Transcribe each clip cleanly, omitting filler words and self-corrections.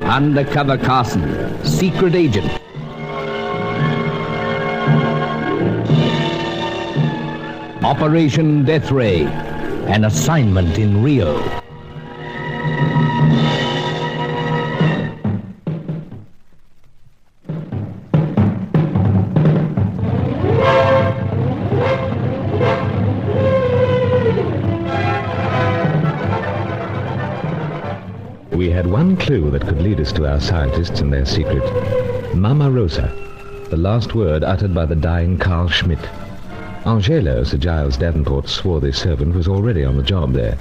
Undercover Carson, secret agent. Operation Deathray, an assignment in Rio. We had one clue that could lead us to our scientists and their secret. Mama Rosa, the last word uttered by the dying Carl Schmidt. Angelo, Sir Giles Davenport's swarthy servant, was already on the job there.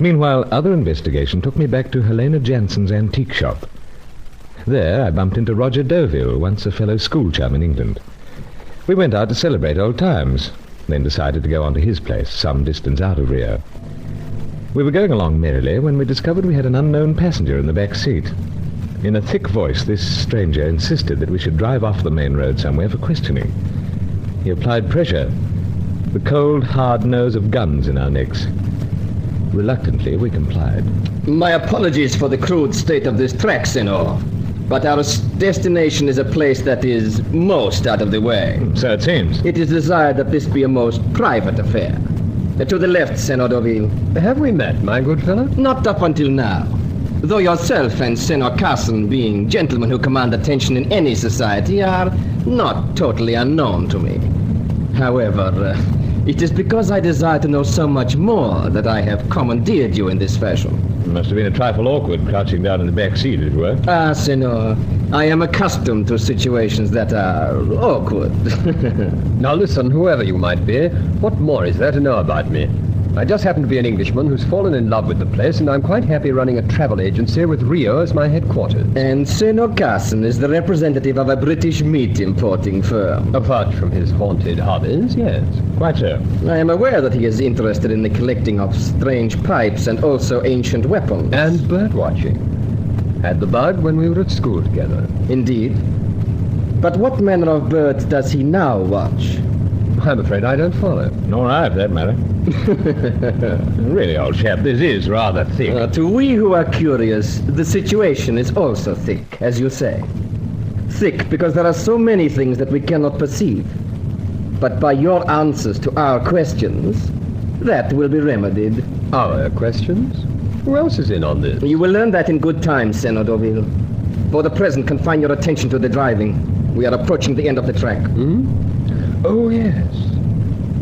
Meanwhile, other investigation took me back to Helena Jansen's antique shop. There I bumped into Roger Deauville, once a fellow school chum in England. We went out to celebrate old times, then decided to go on to his place, some distance out of Rio. We were going along merrily when we discovered we had an unknown passenger in the back seat. In a thick voice, this stranger insisted that we should drive off the main road somewhere for questioning. He applied pressure, the cold, hard nose of guns in our necks. Reluctantly, we complied. My apologies for the crude state of this track, Senor. But our destination is a place that is most out of the way. So it seems. It is desired that this be a most private affair. To the left, Senor Deauville. Have we met, my good fellow? Not up until now. Though yourself and Senor Carson, being gentlemen who command attention in any society, are not totally unknown to me. However, it is because I desire to know so much more that I have commandeered you in this fashion. It must have been a trifle awkward crouching down in the back seat, as it were. Ah, Senor, I am accustomed to situations that are awkward. Now listen, whoever you might be, what more is there to know about me? I just happen to be an Englishman who's fallen in love with the place, and I'm quite happy running a travel agency with Rio as my headquarters. And Senor Carson is the representative of a British meat importing firm. Apart from his haunted hobbies, yes. Quite so. I am aware that he is interested in the collecting of strange pipes and also ancient weapons. And bird watching. Had the bug when we were at school together. Indeed. But what manner of birds does he now watch? I'm afraid I don't follow. Nor I, for that matter. Really, old chap, this is rather thick. To we who are curious, the situation is also thick, as you say. Thick because there are so many things that we cannot perceive. But by your answers to our questions, that will be remedied. Our questions? Who else is in on this? You will learn that in good time, Senor Deauville. For the present, confine your attention to the driving. We are approaching the end of the track. Oh, yes.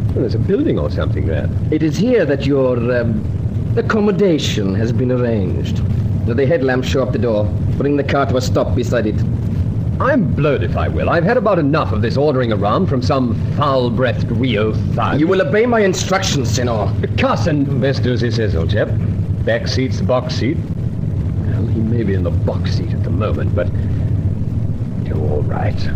Well, there's a building or something there. It is here that your accommodation has been arranged. The headlamps show up the door. Bring the car to a stop beside it. I'm blowed if I will. I've had about enough of this ordering around from some foul-breathed Rio thug. You will obey my instructions, Senor. Carson! Best do as he says, old chap. Back seat's the box seat. Well, he may be in the box seat at the moment, but you're all right.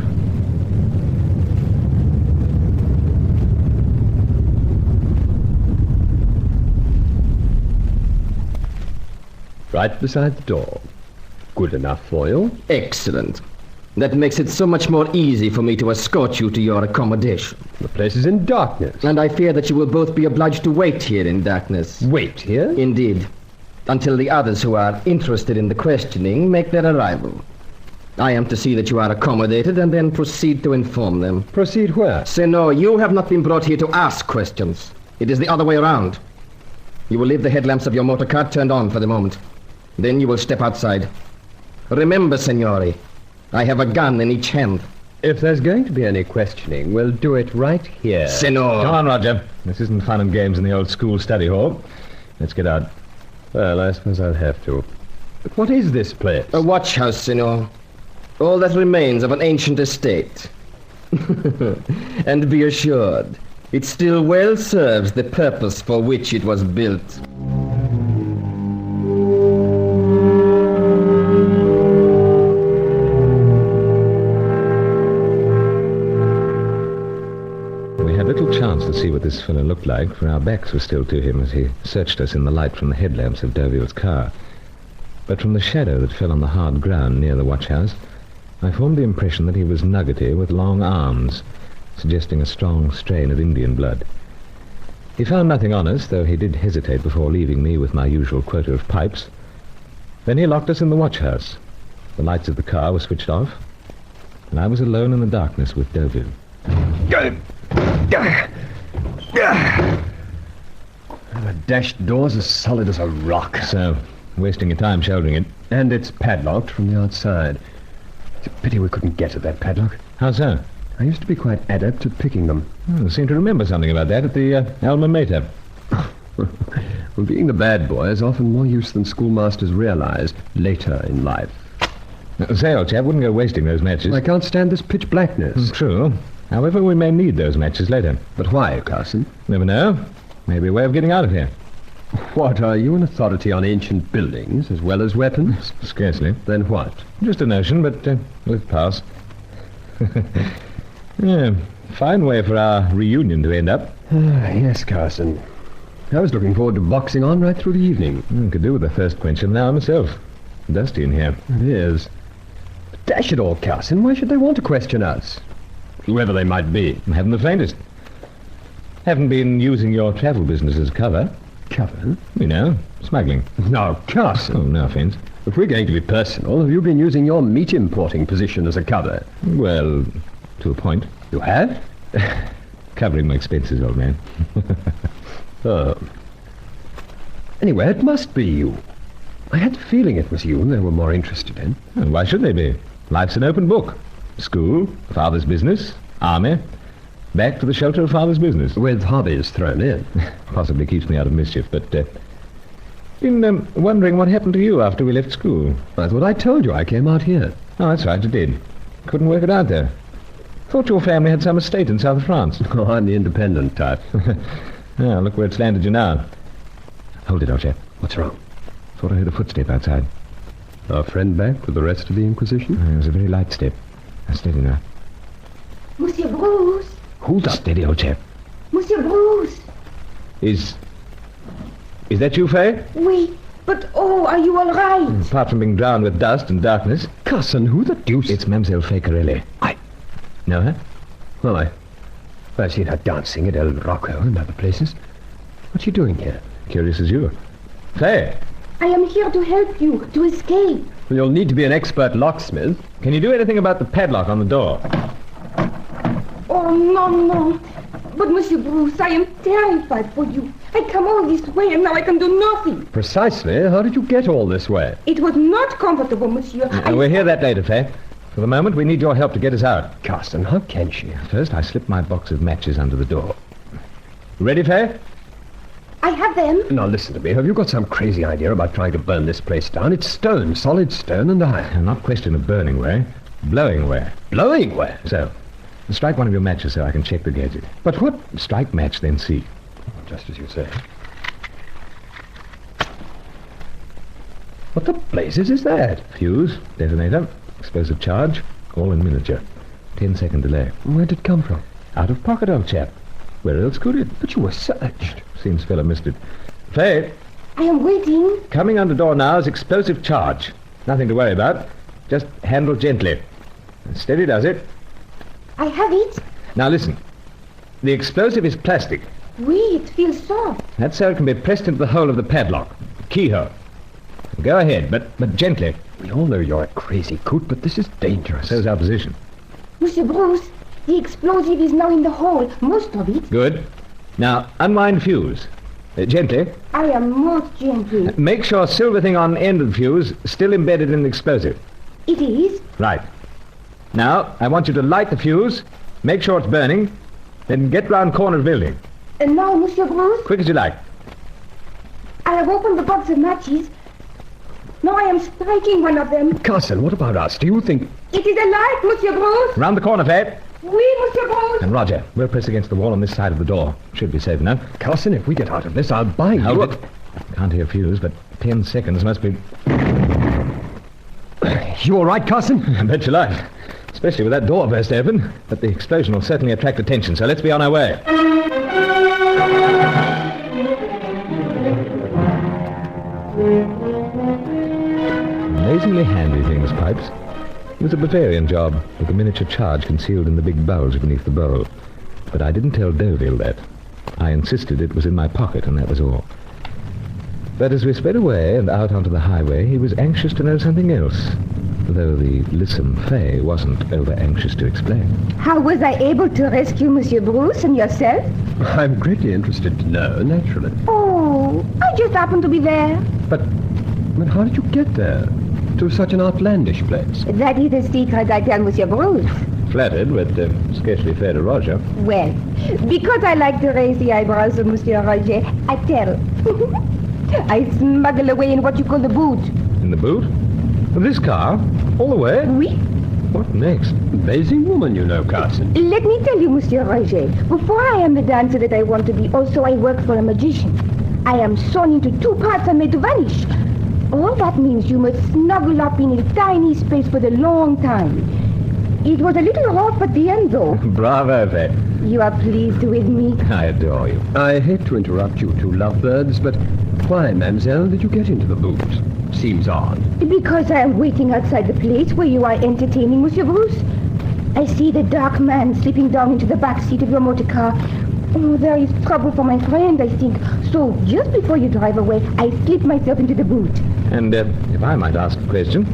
Right beside the door. Good enough for you? Excellent. That makes it so much more easy for me to escort you to your accommodation. The place is in darkness. And I fear that you will both be obliged to wait here in darkness. Wait here? Indeed. Until the others who are interested in the questioning make their arrival. I am to see that you are accommodated and then proceed to inform them. Proceed where? Senor, you have not been brought here to ask questions. It is the other way around. You will leave the headlamps of your motor car turned on for the moment. Then you will step outside. Remember, Signori, I have a gun in each hand. If there's going to be any questioning, we'll do it right here. Senor. Come on, Roger. This isn't fun and games in the old school study hall. Let's get out. Well, I suppose I'll have to. But what is this place? A watch house, Senor. All that remains of an ancient estate. And be assured, it still well serves the purpose for which it was built. Chance to see what this fellow looked like, for our backs were still to him as he searched us in the light from the headlamps of Deauville's car. But from the shadow that fell on the hard ground near the watch house, I formed the impression that he was nuggety with long arms, suggesting a strong strain of Indian blood. He found nothing on us, though he did hesitate before leaving me with my usual quota of pipes. Then he locked us in the watch house. The lights of the car were switched off, and I was alone in the darkness with Deauville. The dashed door's as solid as a rock. So, wasting your time shouldering it. And it's padlocked from the outside. It's a pity we couldn't get at that padlock. How so? I used to be quite adept at picking them. I seem to remember something about that at the alma mater. Well, being the bad boy is often more use than schoolmasters realize later in life. Say, old chap, wouldn't go wasting those matches. I can't stand this pitch blackness. True. However, we may need those matches later. But why, Carson? Never know. Maybe a way of getting out of here. What, are you an authority on ancient buildings as well as weapons? Scarcely. Then what? Just a notion, but let's pass. Yeah, fine way for our reunion to end up. Yes, Carson. I was looking forward to boxing on right through the evening. Could do with the first quench of an hour myself. Dusty in here. It is. But dash it all, Carson, why should they want to question us? Whoever they might be. I haven't the faintest. Haven't been using your travel business as cover. Cover? You know, smuggling. No, Carson. Oh, no offence. If we're going to be personal, have you been using your meat importing position as a cover? Well, to a point. You have? Covering my expenses, old man. Oh. Anyway, it must be you. I had the feeling it was you they were more interested in. And why should they be? Life's an open book. School, father's business, army, back to the shelter of father's business. With hobbies thrown in. Possibly keeps me out of mischief, but been wondering what happened to you after we left school. I thought I told you I came out here. Oh, that's right, you did. Couldn't work it out there. Thought your family had some estate in south of France. Oh, I'm the independent type. Yeah, look where it's landed you now. Hold it, old chap. What's wrong? Thought I heard a footstep outside. Our friend back with the rest of the Inquisition? It was a very light step. Steady now. Monsieur Bruce! Hold up. Steady, old chap. Monsieur Bruce! Is that you, Faye? Oui, but oh, are you all right? Apart from being drowned with dust and darkness. Carson, who the deuce? It's Mademoiselle Faye Corelli. Know her? Well, I've seen her dancing at El Rocco and other places. What's she doing here? Curious as you. Faye! I am here to help you, to escape. Well, you'll need to be an expert locksmith. Can you do anything about the padlock on the door? Oh, no. But, Monsieur Bruce, I am terrified for you. I come all this way and now I can do nothing. Precisely. How did you get all this way? It was not comfortable, Monsieur. We'll hear that later, Faye. For the moment, we need your help to get us out. Carson, how can she? First, I slipped my box of matches under the door. Ready, Faye? I have them. Now, listen to me. Have you got some crazy idea about trying to burn this place down? It's stone, solid stone and iron. Not question of burning way, blowing way. Blowing way? So, strike one of your matches so I can check the gadget. But what? Strike match, then see. Just as you say. What the blazes is that? Fuse, detonator, explosive charge, all in miniature. 10-second delay. Where'd it come from? Out of pocket, old chap. Where else could it? But you were searched. Seems fella missed it. Faye, I am waiting. coming under door now is explosive charge. Nothing to worry about. Just handle gently. Steady does it. I have it. Now listen. The explosive is plastic. Oui, it feels soft. That's so it can be pressed into the hole of the padlock. Keyhole. Go ahead, but gently. We all know you're a crazy coot, but this is dangerous. So's our position. Monsieur Bruce, the explosive is now in the hole, most of it. Good. Now, unwind fuse. Gently. I am most gentle. Make sure silver thing on end of the fuse still embedded in the explosive. It is. Right. Now, I want you to light the fuse, make sure it's burning, then get round corner of the building. And now, Monsieur Bruce, Quick as you like. I have opened the box of matches. Now I am striking one of them. Carson, what about us? Do you think... It is a light, Monsieur Bruce. Round the corner, Faye. Oui, Monsieur Bruce. And Roger, we'll press against the wall on this side of the door. Should be safe enough. Carson, if we get out of this, I'll buy you... Hold it. Can't hear fuse, but 10 seconds must be... You all right, Carson? I bet you like. Especially with that door burst open. But the explosion will certainly attract attention, so let's be on our way. Amazingly handy things, pipes. It was a Bavarian job, with a miniature charge concealed in the big bulge beneath the bowl. But I didn't tell Deauville that. I insisted it was in my pocket, and that was all. But as we sped away and out onto the highway, he was anxious to know something else, though the lissom Fay wasn't over-anxious to explain. How was I able to rescue Monsieur Bruce and yourself? I'm greatly interested to know, naturally. Oh, I just happened to be there. But how did you get there? To such an outlandish place? That is a secret I tell Monsieur Bruce. Flattered, but scarcely fair to Roger. Well, because I like to raise the eyebrows of Monsieur Roger, I tell. I smuggle away in what you call the boot. In the boot? Of this car? All the way? Oui. What next? Amazing woman, you know, Carson. Let me tell you, Monsieur Roger, before I am the dancer that I want to be, also I work for a magician. I am sewn into two parts and made to vanish. All that means you must snuggle up in a tiny space for a long time. It was a little rough at the end, though. Bravo, Fay. You are pleased with me? I adore you. I hate to interrupt you two lovebirds, but why, mademoiselle, did you get into the boot? Seems odd. Because I am waiting outside the place where you are entertaining Monsieur Bruce. I see the dark man slipping down into the back seat of your motor car. Oh, there is trouble for my friend, I think. So, just before you drive away, I slip myself into the boot. And if I might ask a question,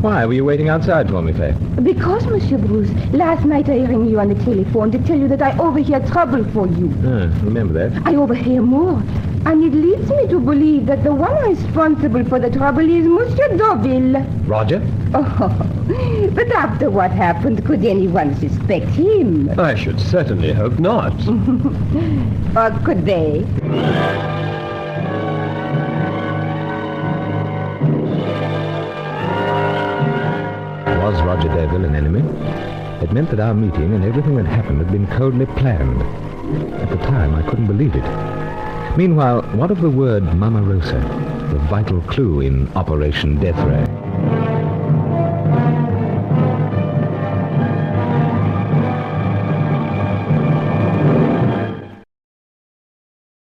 why were you waiting outside for me, Fay? Because, Monsieur Bruce, last night I rang you on the telephone to tell you that I overhear trouble for you. Remember that. I overhear more. And it leads me to believe that the one responsible for the trouble is Monsieur Deauville. Roger? Oh, but after what happened, could anyone suspect him? I should certainly hope not. Or could they? Was Roger Deauville an enemy? It meant that our meeting and everything that happened had been coldly planned. At the time, I couldn't believe it. Meanwhile, what of the word Mama Rosa, the vital clue in Operation Deathray?